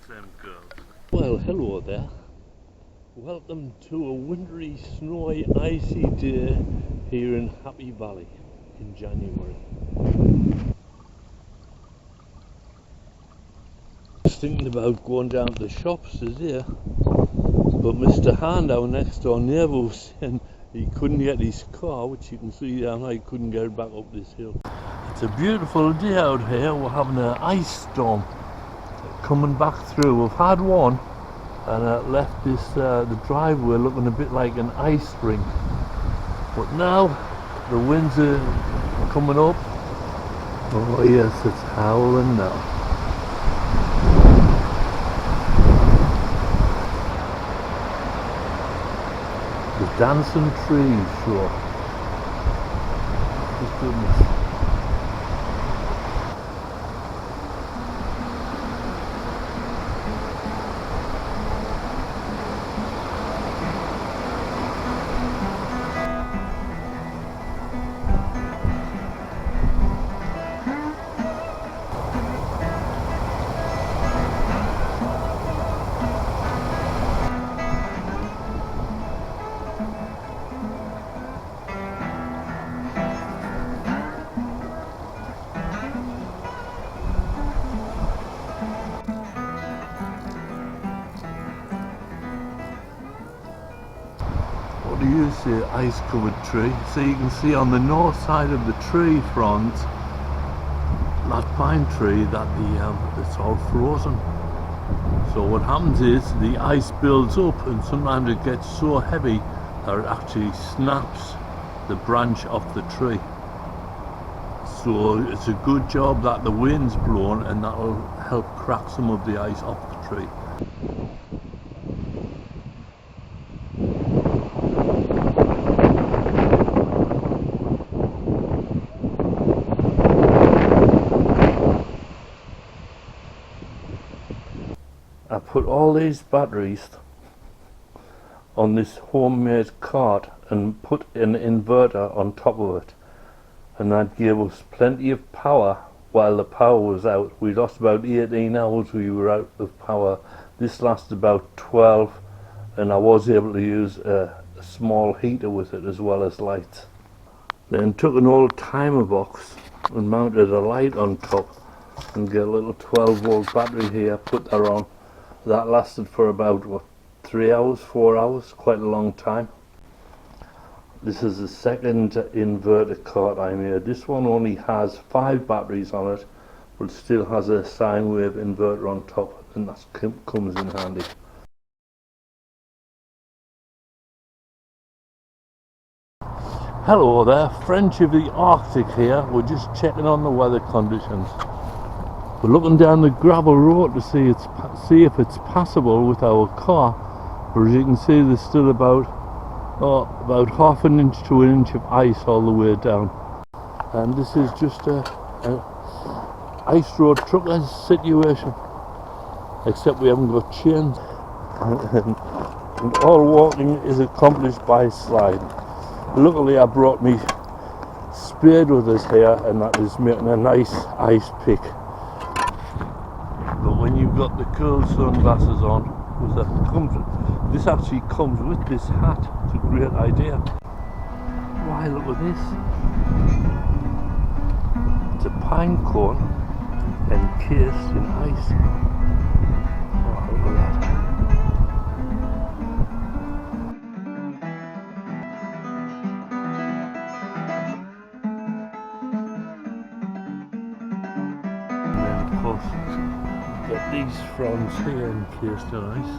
them girls. Well, hello there. Welcome to a wintry, snowy, icy day here in Happy Valley in January. I was thinking about going down to the shops today, but Mr. Hand, our next door neighbour, was saying he couldn't get his car, which you can see down there, he couldn't get it back up this hill. It's a beautiful day out here. We're having an ice storm coming back through. We've had one, and it left this the driveway looking a bit like an ice rink. But now the winds are coming up. Oh yes, it's howling now. The dancing trees, sure. Oh, goodness. What do you see? Ice covered tree. So you can see on the north side of the tree front, that pine tree, that it's all frozen. So what happens is the ice builds up, and sometimes it gets so heavy that it actually snaps the branch off the tree. So it's a good job that the wind's blowing, and that'll help crack some of the ice off the tree. I put all these batteries on this homemade cart and put an inverter on top of it, and that gave us plenty of power while the power was out. We lost about 18 hours we were out of power. This lasted about 12, and I was able to use a small heater with it as well as lights. Then took an old timer box and mounted a light on top and get a little 12-volt battery here, put that on. That lasted for about, what, 3 hours, 4 hours, quite a long time. This is the second inverter cart I made. This one only has 5 batteries on it, but still has a sine wave inverter on top, and that comes in handy. Hello there, French of the Arctic here. We're just checking on the weather conditions. We're looking down the gravel road to see if it's passable with our car, but as you can see there's still about half an inch to an inch of ice all the way down. And this is just a ice road truckers situation, except we haven't got chains. And all walking is accomplished by slide. Luckily I brought me spade with us here, and that is making a nice ice pick. But when you've got the cool sunglasses on, this actually comes with this hat. It's a great idea. Why, look at this. It's a pine cone encased in ice. Oh, look at that. And then of course, get these fronds here encased in ice.